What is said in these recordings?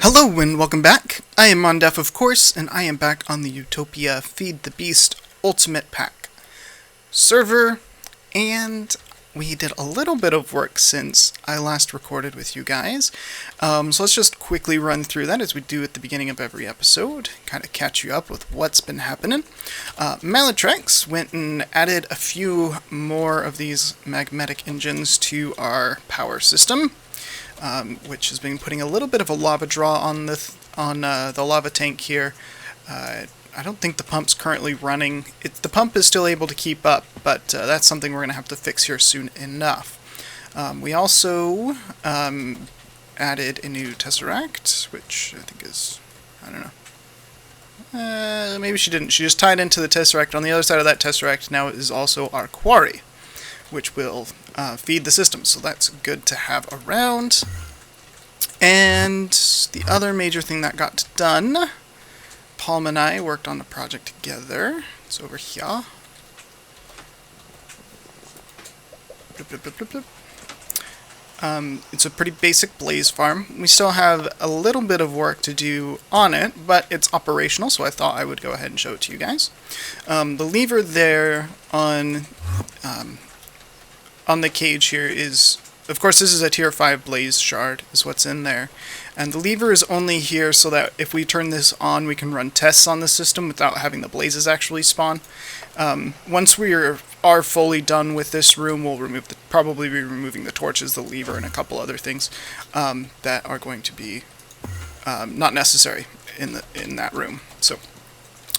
Hello and welcome back. I am Mondef, of course, and I am back on the Utopia Feed the Beast Ultimate Pack server, and we did a little bit of work since I last recorded with you guys. So let's just quickly run through that as we do at the beginning of every episode, kind of catch you up with what's been happening. Malytrax went and added a few more of these magnetic engines to our power system. Which has been putting a little bit of a lava draw on the lava tank here. I don't think the pump's currently running. The pump is still able to keep up, but that's something we're going to have to fix here soon enough. We also added a new tesseract, which I think is, I don't know. Maybe she didn't. She just tied into the tesseract. On the other side of that tesseract now is also our quarry, which will feed the system, so that's good to have around. And the other major thing that got done, Palm and I worked on the project together. It's over here. It's a pretty basic blaze farm. We still have a little bit of work to do on it, but it's operational, so I thought I would go ahead and show it to you guys. The lever there on the cage here is, of course, this is a tier 5 blaze shard is what's in there, and the lever is only here so that if we turn this on we can run tests on the system without having the blazes actually spawn. Once we are fully done with this room, we'll probably be removing the torches, the lever, and a couple other things that are going to be not necessary in that room. So,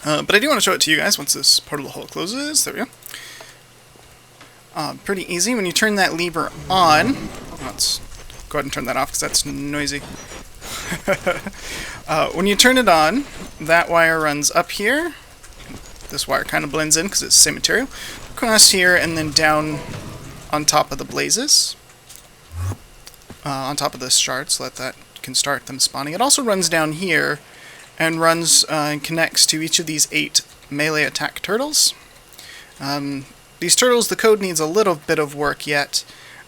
but I do want to show it to you guys once this portal hole closes. There we go. Pretty easy. When you turn that lever on, let's go ahead and turn that off because that's noisy. When you turn it on, that wire runs up here. This wire kind of blends in because it's the same material. Across here and then down on top of the blazes. On top of this shard, so that can start them spawning. It also runs down here and runs and connects to each of these 8 melee attack turtles. These turtles, the code needs a little bit of work yet,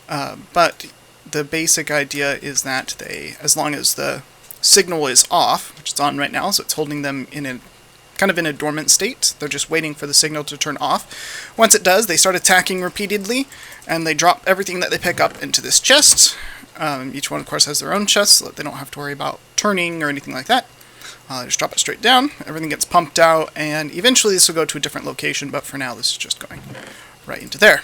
but the basic idea is that as long as the signal is off, which it's on right now, so it's holding them in a dormant state. They're just waiting for the signal to turn off. Once it does, they start attacking repeatedly, and they drop everything that they pick up into this chest. Each one, of course, has their own chest, so that they don't have to worry about turning or anything like that. Just drop it straight down, everything gets pumped out, and eventually this will go to a different location, but for now this is just going right into there.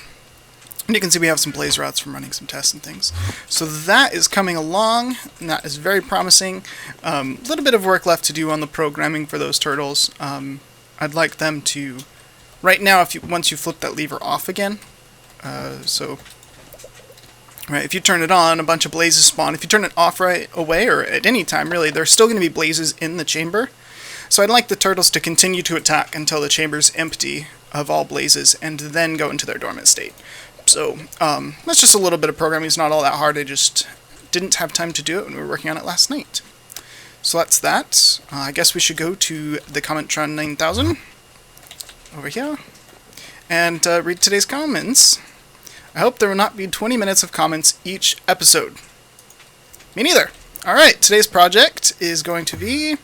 And you can see we have some blaze routes from running some tests and things. So that is coming along, and that is very promising. A little bit of work left to do on the programming for those turtles. I'd like them to, right now, once you flip that lever off again, right, if you turn it on, a bunch of blazes spawn. If you turn it off right away, or at any time really, there's still going to be blazes in the chamber. So I'd like the turtles to continue to attack until the chamber's empty of all blazes, and then go into their dormant state. So that's just a little bit of programming. It's not all that hard. I just didn't have time to do it when we were working on it last night. So that's that. I guess we should go to the Commentron 9000 over here and read today's comments. I hope there will not be 20 minutes of comments each episode. Me neither. Alright, today's project is going to be...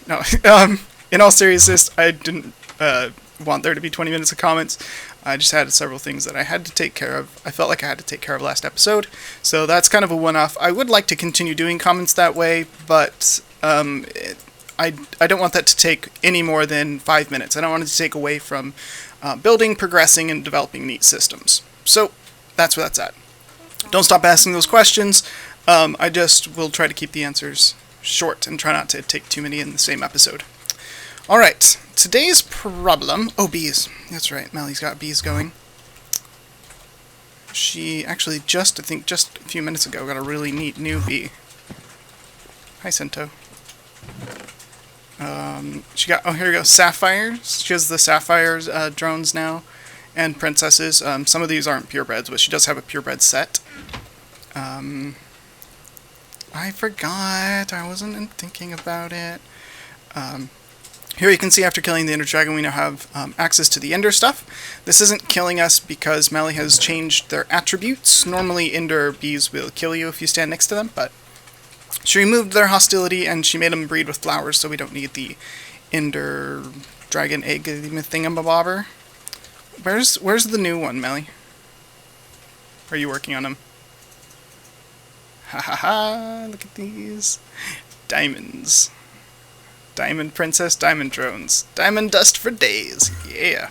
No, in all seriousness, I didn't want there to be 20 minutes of comments. I just had several things that I had to take care of. I felt like I had to take care of last episode, so that's kind of a one-off. I would like to continue doing comments that way, but I don't want that to take any more than 5 minutes. I don't want it to take away from building, progressing, and developing neat systems. So that's where that's at. Don't stop asking those questions. I just will try to keep the answers short and try not to take too many in the same episode. Alright, today's problem... Oh, bees. That's right, Mally's got bees going. She actually I think just a few minutes ago, got a really neat new bee. Hi, Cento. She got... Oh, here we go. Sapphires. She has the sapphires drones now. And princesses. Some of these aren't purebreds, but she does have a purebred set. I forgot. I wasn't thinking about it. Here you can see after killing the Ender Dragon we now have access to the Ender stuff. This isn't killing us because Mally has changed their attributes. Normally Ender bees will kill you if you stand next to them, but She removed their hostility and she made them breed with flowers, so we don't need the Ender Dragon Egg thingamabobber. Where's the new one, Melly? Are you working on them? Ha ha ha, look at these. Diamonds. Diamond Princess, Diamond Drones. Diamond Dust for days. Yeah.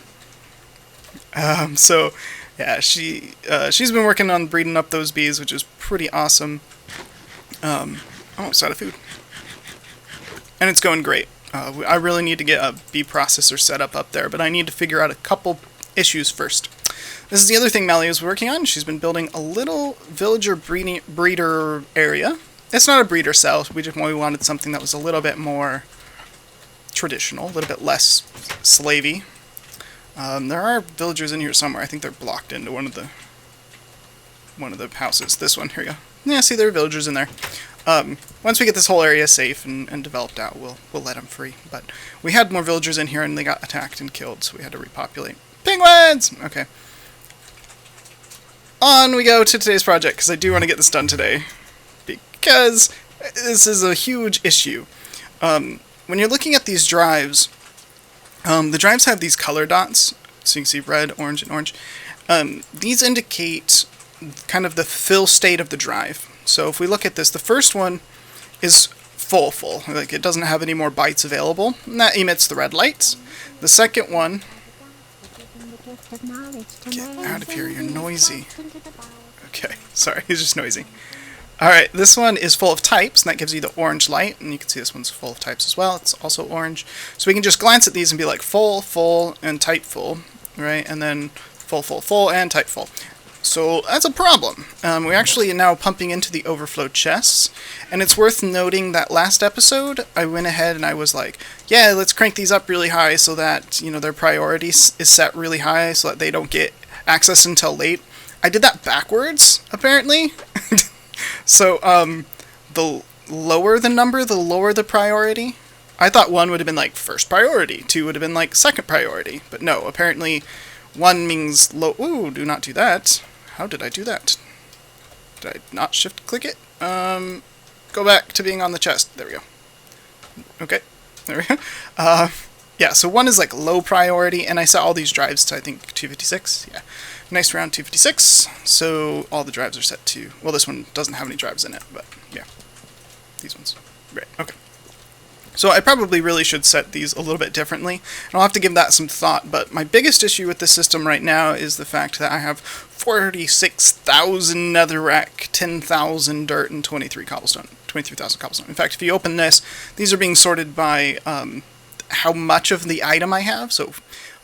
So, yeah, she's been working on breeding up those bees, which is pretty awesome. Almost out of food. And it's going great. I really need to get a bee processor set up there, but I need to figure out a couple issues first. This is the other thing Mally is working on. She's been building a little villager breeder area. It's not a breeder cell. We wanted something that was a little bit more traditional, a little bit less slavey. There are villagers in here somewhere. I think they're blocked into one of the houses. This one, here you go. Yeah, see, there are villagers in there. Once we get this whole area safe and developed out, we'll let them free. But we had more villagers in here, and they got attacked and killed, so we had to repopulate. Penguins! Okay. On we go to today's project, because I do want to get this done today. Because this is a huge issue. When you're looking at these drives, the drives have these color dots, so you can see red, orange, and orange. These indicate kind of the fill state of the drive. So if we look at this, the first one is full. Like, it doesn't have any more bytes available, and that emits the red lights. The second one... Get out of here, you're noisy. Okay, sorry, it's just noisy. Alright, this one is full of types, and that gives you the orange light, and you can see this one's full of types as well. It's also orange. So we can just glance at these and be like full, full, and type full, right? And then full, full, full, and type full. So that's a problem. We're actually now pumping into the overflow chests, and it's worth noting that last episode, I went ahead and I was like, yeah, let's crank these up really high so that, you know, their priority is set really high so that they don't get access until late. I did that backwards, apparently. So, the lower the number, the lower the priority. I thought 1 would have been like first priority, 2 would have been like second priority, but no, apparently 1 means low. Ooh, do not do that. How did I do that? Did I not shift click it? Go back to being on the chest. There we go. Okay, there we go. Yeah, so 1 is like low priority, and I set all these drives to, I think, 256. Yeah, nice round 256. So all the drives are set to, well, this one doesn't have any drives in it, but yeah, these ones. Right, okay. So I probably really should set these a little bit differently, and I'll have to give that some thought, but my biggest issue with this system right now is the fact that I have 46,000 netherrack, 10,000 dirt, and 23,000 cobblestone. In fact, if you open this, these are being sorted by how much of the item I have. So a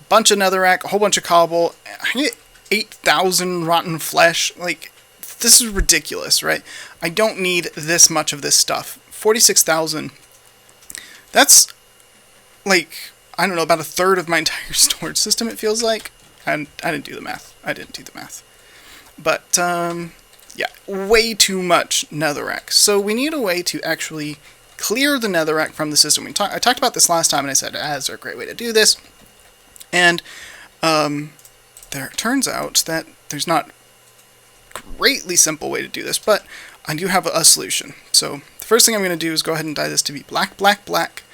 bunch of netherrack, a whole bunch of cobble, I get 8,000 rotten flesh. Like, this is ridiculous, right? I don't need this much of this stuff. 46,000. That's, like, I don't know, about a third of my entire storage system, it feels like. I didn't do the math. But, yeah, way too much netherrack. So we need a way to actually clear the netherrack from the system. I talked about this last time, and I said, is there a great way to do this? And there turns out that there's not a greatly simple way to do this, but I do have a solution. So the first thing I'm going to do is go ahead and dye this to be black, black, black,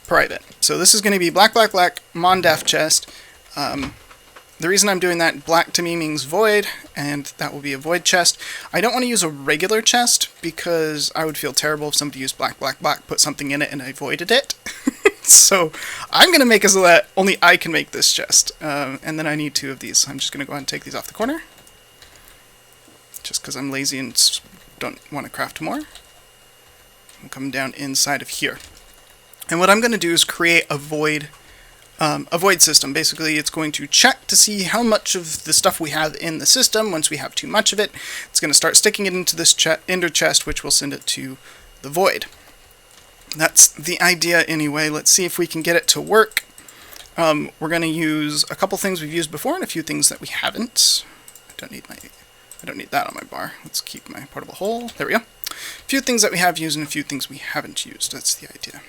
private. So this is going to be black, black, black, Mondef chest. The reason I'm doing that, black to me means void, and that will be a void chest. I don't want to use a regular chest, because I would feel terrible if somebody used black, black, black, put something in it, and I voided it. So I'm going to make it so that only I can make this chest. And then I need 2 of these. So I'm just going to go ahead and take these off the corner. Just because I'm lazy and don't want to craft more. I'm coming down inside of here. And what I'm going to do is create a void system. Basically, it's going to check to see how much of the stuff we have in the system. Once we have too much of it, it's going to start sticking it into this ender chest, which will send it to the void. That's the idea anyway. Let's see if we can get it to work. We're going to use a couple things we've used before and a few things that we haven't. I don't need that on my bar. Let's keep my portable hole. There we go. A few things that we have used and a few things we haven't used. That's the idea.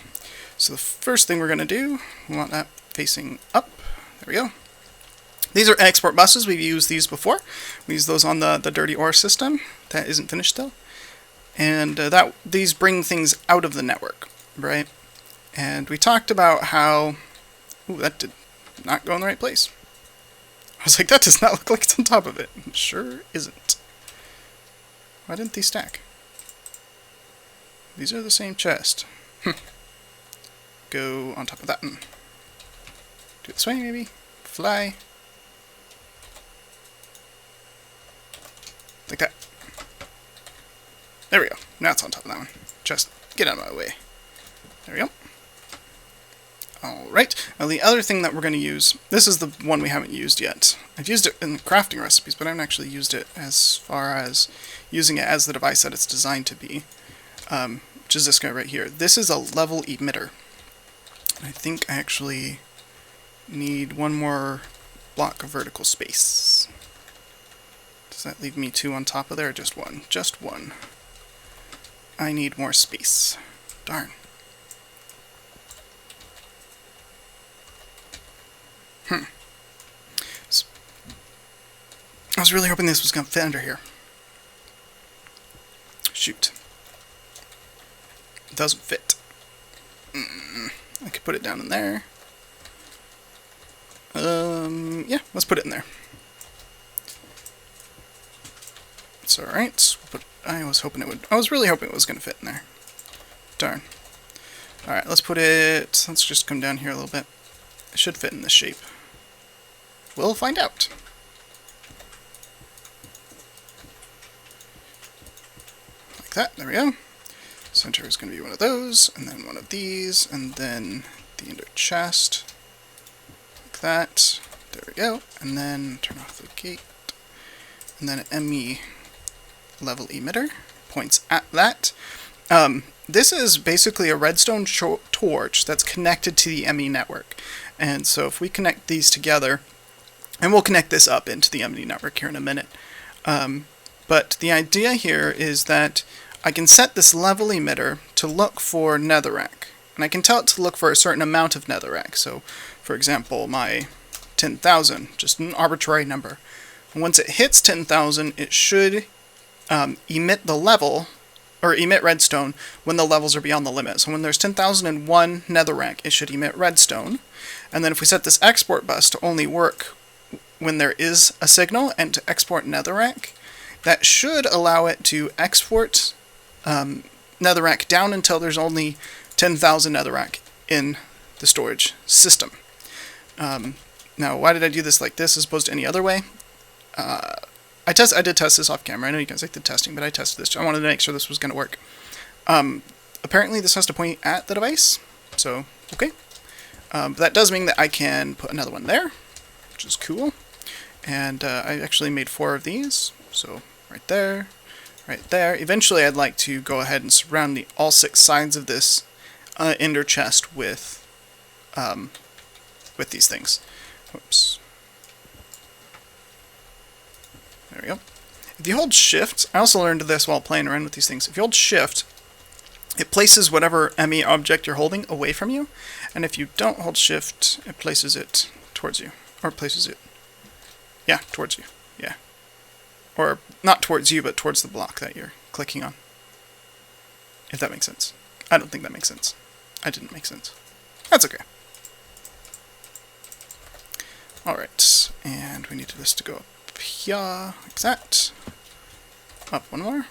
So the first thing we're going to do, we want that facing up. There we go. These are export buses. We've used these before. We use those on the dirty ore system. That isn't finished still. And these bring things out of the network, right? And we talked about how... Ooh, that did not go in the right place. I was like, that does not look like it's on top of it. It sure isn't. Why didn't these stack? These are the same chest. Go on top of that one. Do it this way, maybe? Fly. Like that. There we go. Now it's on top of that one. Just get out of my way. There we go. Alright. Now the other thing that we're going to use, this is the one we haven't used yet. I've used it in the crafting recipes, but I haven't actually used it as far as using it as the device that it's designed to be. Which is this guy right here. This is a level emitter. I think I actually need one more block of vertical space. Does that leave me 2 on top of there, or just 1? Just 1. I need more space. Darn. I was really hoping this was going to fit under here. Shoot. It doesn't fit. I could put it down in there. Yeah, let's put it in there. It's alright. But I was hoping it would. I was really hoping it was going to fit in there. Darn. Alright, let's put it. Let's just come down here a little bit. It should fit in this shape. We'll find out. Like that. There we go. Center is going to be one of those, and then one of these, and then the inner chest. Like that. There we go. And then turn off the gate. And then an ME level emitter points at that. This is basically a redstone torch that's connected to the ME network. And so if we connect these together, and we'll connect this up into the ME network here in a minute. But the idea here is that I can set this level emitter to look for netherrack. And I can tell it to look for a certain amount of netherrack. So, for example, my 10,000, just an arbitrary number. And once it hits 10,000, it should emit the level, or emit redstone, when the levels are beyond the limit. So when there's 10,001 netherrack, it should emit redstone. And then if we set this export bus to only work when there is a signal and to export netherrack, that should allow it to export netherrack down until there's only 10,000 netherrack in the storage system. Now, why did I do this like this as opposed to any other way? I did test this off camera. I know you guys like the testing, but I tested this. I wanted to make sure this was going to work. Apparently, this has to point at the device, so okay. But that does mean that I can put another one there, which is cool. And I actually made 4 of these, so right there, right there. Eventually, I'd like to go ahead and surround all 6 sides of this ender chest with these things. Whoops. There we go. If you hold shift, I also learned this while playing around with these things. If you hold shift, it places whatever ME object you're holding away from you. And if you don't hold shift, it places it towards you. Or places it, yeah, towards you. Yeah. Or not towards you, but towards the block that you're clicking on. If that makes sense. I don't think that makes sense. I didn't make sense. That's okay. Alright, and we need this to go up here, like that. Up one more.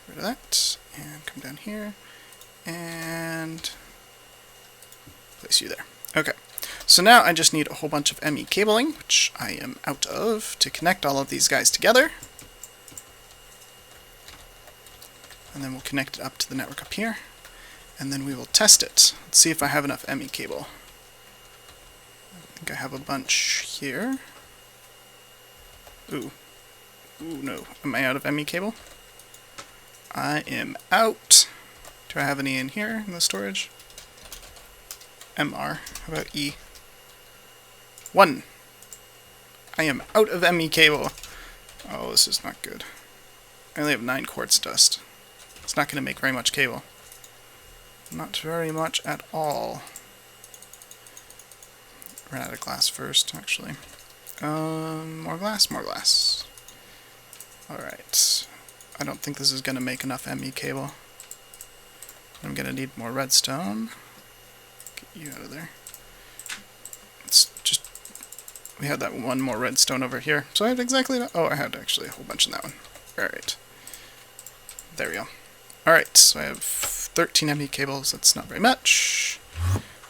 Get rid of that, and come down here, and place you there. Okay, so now I just need a whole bunch of ME cabling, which I am out of, to connect all of these guys together. And then we'll connect it up to the network up here, and then we will test it. Let's see if I have enough ME cable. I think I have a bunch here. Ooh. Ooh, no. Am I out of ME cable? I am out. Do I have any in here in the storage? MR. How about E? 1. I am out of ME cable. Oh, this is not good. I only have 9 quartz dust. It's not going to make very much cable. Not very much at all. Ran out of glass first, actually. More glass, more glass. Alright. I don't think this is going to make enough ME cable. I'm going to need more redstone. Get you out of there. It's just... We had that one more redstone over here. So I had exactly that. Oh, I had actually a whole bunch in that one. Alright. There we go. Alright, so I have 13 ME cables. That's not very much.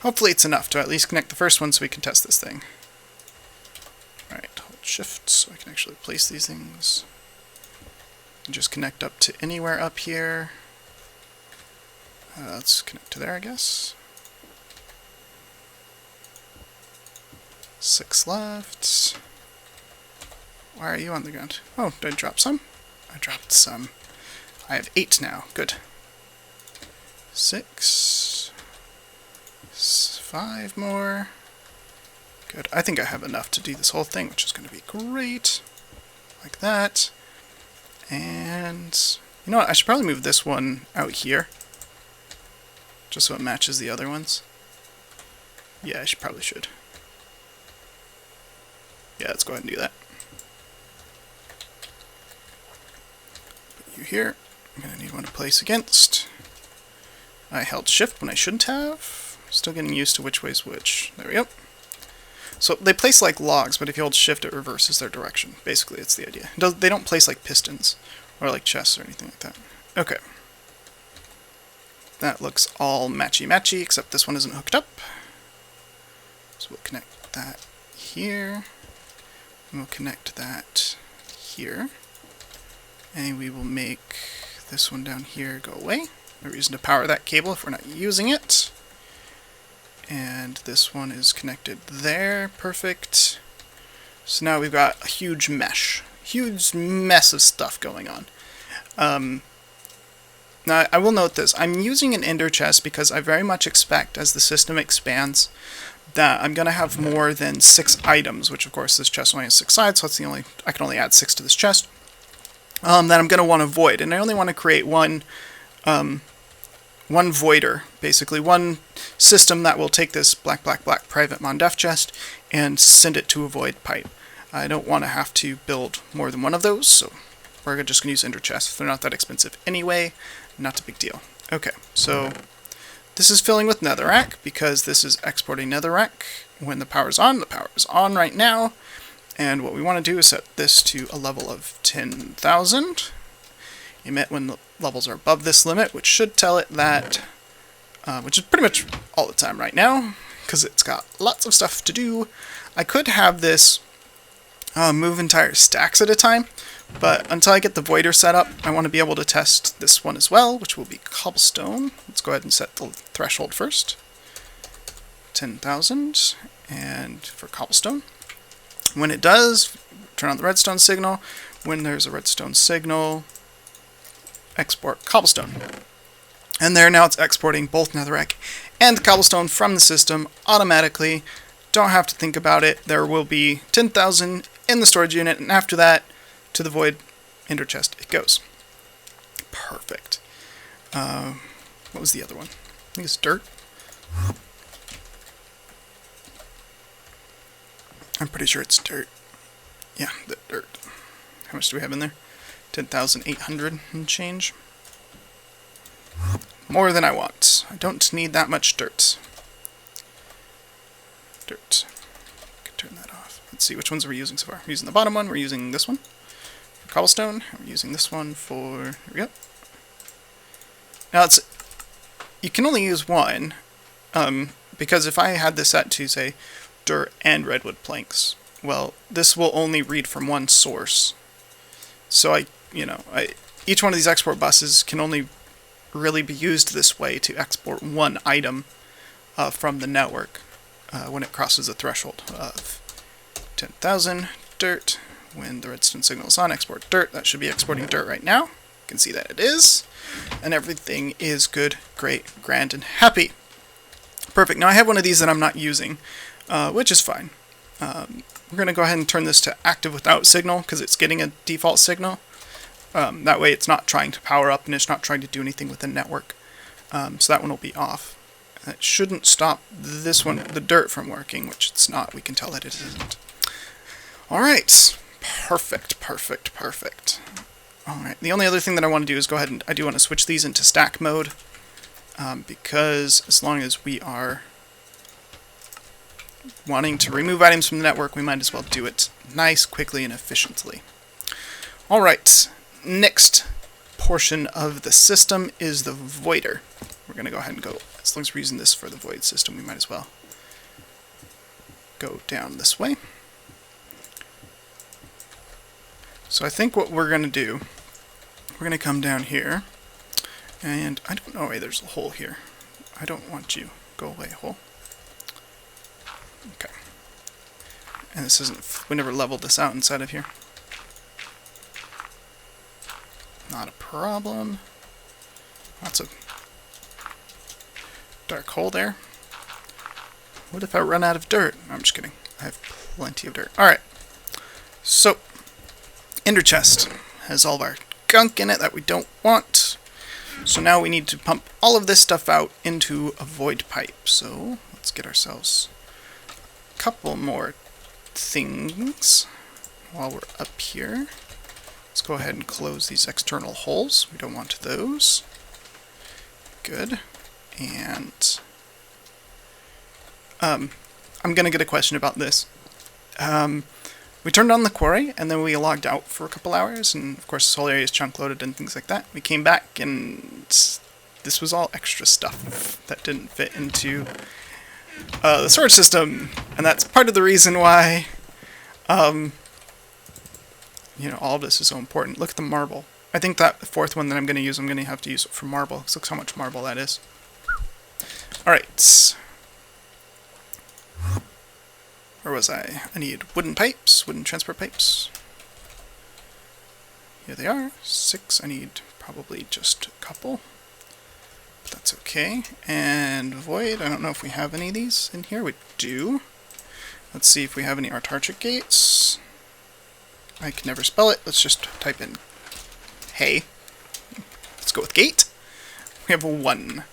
Hopefully it's enough to at least connect the first one so we can test this thing. Alright, hold shift so I can actually place these things. And just connect up to anywhere up here. Let's connect to there, I guess. 6 left. Why are you on the ground? Oh, did I drop some? I dropped some. I have 8 now. Good. 6. 5 more. Good. I think I have enough to do this whole thing, which is going to be great. Like that. And you know what? I should probably move this one out here. Just so it matches the other ones. Yeah, I probably should. Yeah, let's go ahead and do that. Put you here. I'm going to need one to place against. I held shift when I shouldn't have. Still getting used to which way's which. There we go. So they place like logs, but if you hold shift it reverses their direction. Basically, it's the idea. They don't place like pistons or like chests or anything like that. Okay. That looks all matchy-matchy, except this one isn't hooked up. So we'll connect that here. And we'll connect that here. And we will make this one down here go away. No reason to power that cable if we're not using it. And this one is connected there. Perfect. So now we've got a huge mesh. Huge mess of stuff going on. Now, I will note this. I'm using an ender chest because I very much expect, as the system expands, that I'm going to have more than 6 items, which, of course, this chest only has 6 sides, so that's the only... I can only add 6 to this chest. That I'm going to want to void, and I only want to create one voider, basically. One system that will take this black private Mondef chest and send it to a void pipe. I don't want to have to build more than one of those, so we're just going to use ender chests. They're not that expensive anyway. Not a big deal. Okay, so this is filling with netherrack because this is exporting netherrack when the power's on. The power is on right now. And what we want to do is set this to a level of 10,000. Emit when the levels are above this limit, which should tell it that, which is pretty much all the time right now, because it's got lots of stuff to do. I could have this move entire stacks at a time, but until I get the voider set up, I want to be able to test this one as well, which will be cobblestone. Let's go ahead and set the threshold first. 10,000, and for cobblestone. When it does, turn on the redstone signal. When there's a redstone signal, export cobblestone. And there, now it's exporting both netherrack and the cobblestone from the system automatically. Don't have to think about it. There will be 10,000 in the storage unit, and after that, to the void ender chest it goes. Perfect. What was the other one? I think it's dirt. I'm pretty sure it's dirt. Yeah, the dirt. How much do we have in there? 10,800 and change. More than I want. I don't need that much dirt. Dirt. I can turn that off. Let's see which ones we're using so far. We're using the bottom one. We're using this one for cobblestone. We're using this one for... Here we go. Now it's... You can only use one, because if I had this set to, say, dirt and redwood planks, well, this will only read from one source. So each one of these export buses can only really be used this way to export one item from the network when it crosses a threshold of 10,000 dirt. When the redstone signal is on, export dirt. That should be exporting dirt right now. You can see that it is. And everything is good, great, grand, and happy. Perfect. Now I have one of these that I'm not using, which is fine. We're going to go ahead and turn this to active without signal because it's getting a default signal. That way it's not trying to power up and it's not trying to do anything with the network. So that one will be off. That shouldn't stop this one, the dirt, from working, which it's not. We can tell that it isn't. Alright. Perfect, perfect, perfect. Alright, the only other thing that I want to do is go ahead and I do want to switch these into stack mode, because as long as we are wanting to remove items from the network, we might as well do it nice, quickly, and efficiently. Alright, next portion of the system is the voider. We're going to go ahead and go, as long as we're using this for the void system, we might as well go down this way. So I think what we're going to do, we're going to come down here, and I don't know, there's a hole here. I don't want you. Go away, hole. Okay. And this isn't, we never leveled this out inside of here. Not a problem. Lots of dark hole there. What if I run out of dirt? No, I'm just kidding. I have plenty of dirt. Alright. So, Ender Chest has all of our gunk in it that we don't want. So now we need to pump all of this stuff out into a void pipe. So, let's get ourselves a couple more things while we're up here. Let's go ahead and close these external holes. We don't want those. Good. And I'm going to get a question about this. We turned on the quarry, and then we logged out for a couple hours, and of course this whole area is chunk loaded and things like that. We came back, and this was all extra stuff that didn't fit into the storage system, and that's part of the reason why you know, all of this is so important. Look at the marble. I think that fourth one that I'm going to use, I'm going to have to use it for marble. Look how much marble that is. Alright. Where was I? I need wooden pipes, wooden transport pipes. Here they are. 6. I need probably just a couple. But that's okay. And void. I don't know if we have any of these in here. We do. Let's see if we have any Artarchic gates. I can never spell it. Let's just type in hey. Let's go with gate. We have one.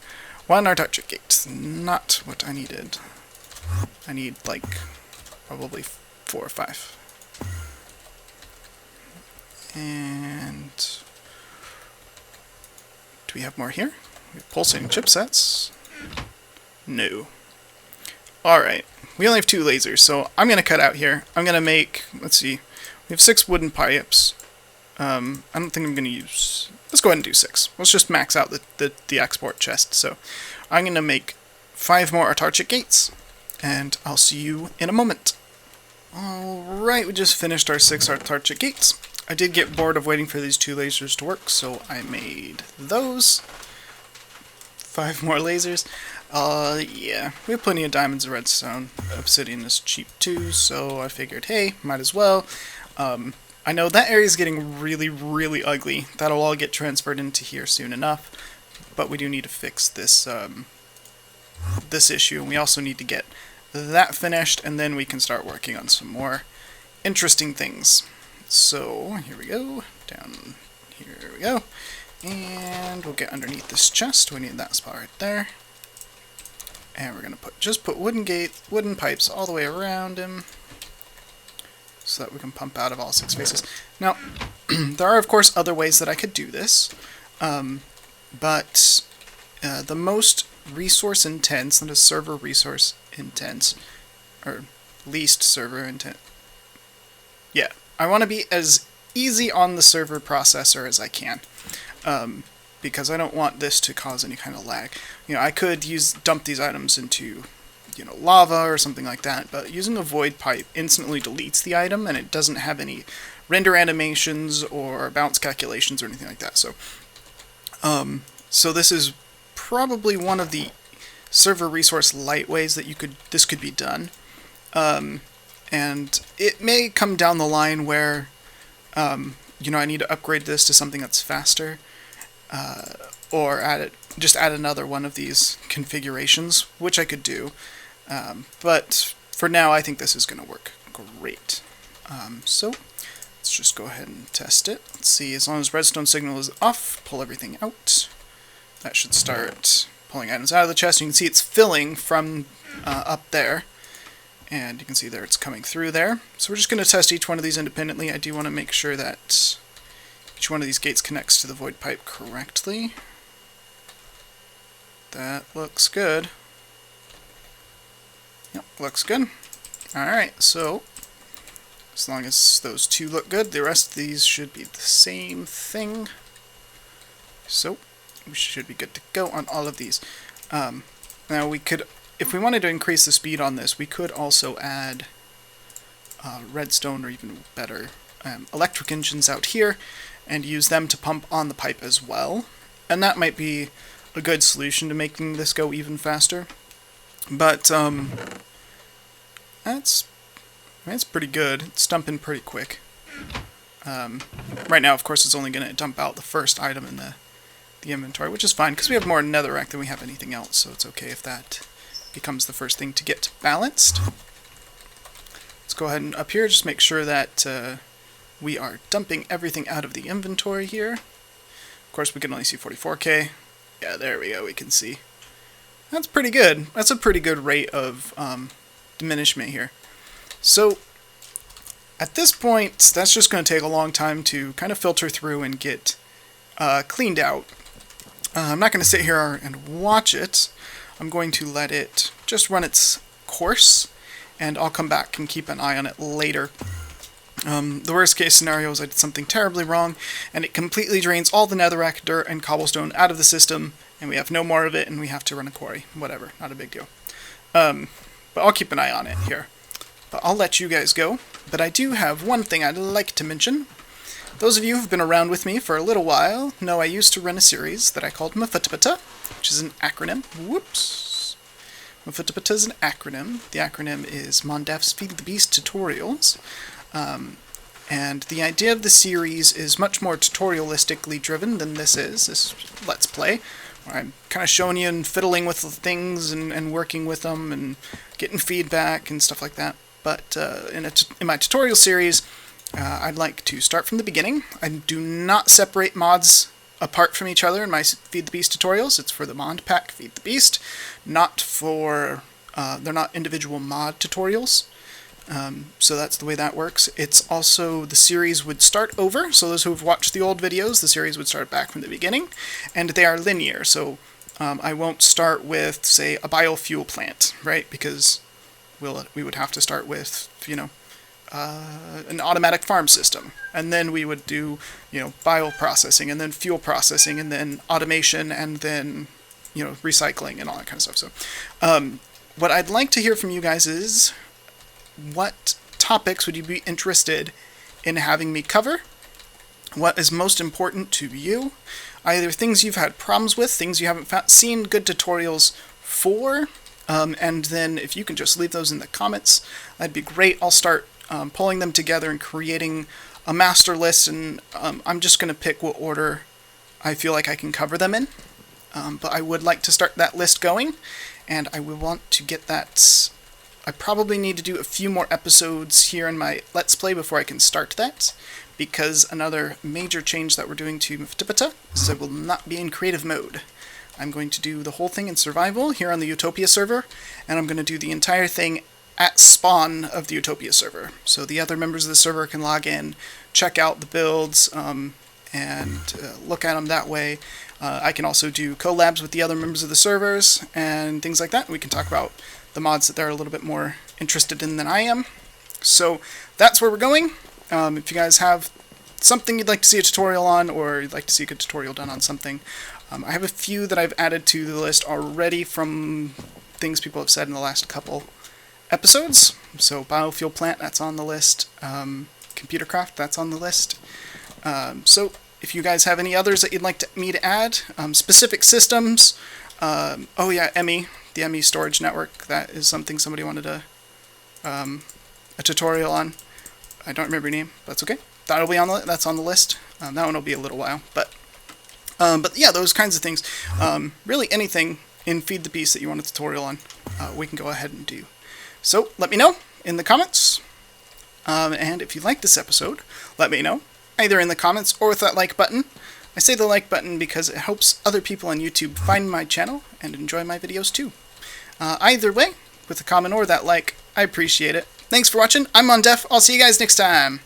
One Artarchic gate. Not what I needed. I need, like, probably 4 or 5. And do we have more here? We have pulsating chipsets. No. Alright. We only have 2 lasers, so I'm going to cut out here. I'm going to make, let's see, we have 6 wooden pipes. I don't think I'm going to use, let's go ahead and do 6. Let's just max out the export chest. So I'm going to make 5 more Artarchic gates, and I'll see you in a moment. Alright, we just finished our 6 Artarchic gates. I did get bored of waiting for these 2 lasers to work, so I made those. 5 more lasers. Yeah, we have plenty of diamonds and redstone. Obsidian is cheap too, so I figured, hey, might as well. I know that area is getting really, really ugly. That'll all get transferred into here soon enough, but we do need to fix this, this issue, and we also need to get that finished, and then we can start working on some more interesting things. So, here we go. Down here we go. And we'll get underneath this chest. We need that spot right there. And we're going to just put wooden pipes all the way around him, so that we can pump out of all 6 faces. Now, there are of course other ways that I could do this, but the most resource intense, that is server resource intense, or least server intense. Yeah, I want to be as easy on the server processor as I can, because I don't want this to cause any kind of lag. You know, I could dump these items into, you know, lava or something like that, but using a void pipe instantly deletes the item, and it doesn't have any render animations or bounce calculations or anything like that. So, so this is probably one of the server resource light ways that this could be done. And it may come down the line where, you know, I need to upgrade this to something that's faster, or just add another one of these configurations, which I could do. But for now, I think this is going to work great. So let's just go ahead and test it. Let's see, as long as redstone signal is off, pull everything out. That should start pulling items out of the chest. You can see it's filling from up there. And you can see there it's coming through there. So we're just going to test each one of these independently. I do want to make sure that each one of these gates connects to the void pipe correctly. That looks good. Yep, looks good. Alright, so as long as those two look good, the rest of these should be the same thing. So we should be good to go on all of these. Now we could, if we wanted to increase the speed on this, we could also add redstone, or even better, electric engines out here, and use them to pump on the pipe as well. And that might be a good solution to making this go even faster. But that's pretty good. It's dumping pretty quick. Right now, of course, it's only going to dump out the first item in the inventory, which is fine, because we have more netherrack than we have anything else, so it's okay if that becomes the first thing to get balanced. Let's go ahead and up here, just make sure that we are dumping everything out of the inventory here. Of course, we can only see 44k. Yeah, there we go, we can see. That's pretty good. That's a pretty good rate of diminishment here. So, at this point, that's just going to take a long time to kind of filter through and get cleaned out. I'm not going to sit here and watch it. I'm going to let it just run its course, and I'll come back and keep an eye on it later. The worst case scenario is I did something terribly wrong, and it completely drains all the netherrack, dirt, and cobblestone out of the system, and we have no more of it, and we have to run a quarry. Whatever, not a big deal. But I'll keep an eye on it here. But I'll let you guys go. But I do have one thing I'd like to mention. Those of you who've been around with me for a little while know I used to run a series that I called Utopia, which is an acronym. Whoops. Utopia is an acronym. The acronym is Mondef's Feed the Beast Tutorials. And the idea of the series is much more tutorialistically driven than this is. This Let's Play, where I'm kind of showing you and fiddling with things and working with them and getting feedback and stuff like that. But in my tutorial series, I'd like to start from the beginning. I do not separate mods apart from each other in my Feed the Beast tutorials. It's for the mod pack Feed the Beast, not for... they're not individual mod tutorials. So that's the way that works. It's also, the series would start over, so those who have watched the old videos, the series would start back from the beginning, and they are linear, so I won't start with, say, a biofuel plant, right, because we would have to start with, you know, an automatic farm system, and then we would do, you know, bioprocessing, and then fuel processing, and then automation, and then, you know, recycling, and all that kind of stuff. So, what I'd like to hear from you guys is, what topics would you be interested in having me cover? What is most important to you? Either things you've had problems with, things you haven't seen good tutorials for, and then if you can just leave those in the comments, that'd be great. I'll start pulling them together and creating a master list, and I'm just going to pick what order I feel like I can cover them in. But I would like to start that list going, and I would want to get that... I probably need to do a few more episodes here in my Let's Play before I can start that, because another major change that we're doing to Utopia is I will not be in creative mode. I'm going to do the whole thing in survival here on the Utopia server, and I'm going to do the entire thing at spawn of the Utopia server. So the other members of the server can log in, check out the builds, and look at them that way. I can also do collabs with the other members of the servers and things like that. We can talk about the mods that they're a little bit more interested in than I am. So that's where we're going. If you guys have something you'd like to see a tutorial on, or you'd like to see a good tutorial done on something, I have a few that I've added to the list already from things people have said in the last couple episodes. So biofuel plant, that's on the list. Computer craft, that's on the list. So if you guys have any others that you'd like me to add, specific systems, oh yeah, ME, the ME storage network, that is something somebody wanted a tutorial on. I don't remember your name, but that's okay. That'll be on that's on the list. That one will be a little while, but yeah, those kinds of things. Really anything in Feed the Beast that you want a tutorial on, we can go ahead and do. So let me know in the comments, and if you like this episode, let me know, either in the comments or with that like button. I say the like button because it helps other people on YouTube find my channel and enjoy my videos too. Either way, with a comment or that like, I appreciate it. Thanks for watching. I'm Mondef. I'll see you guys next time.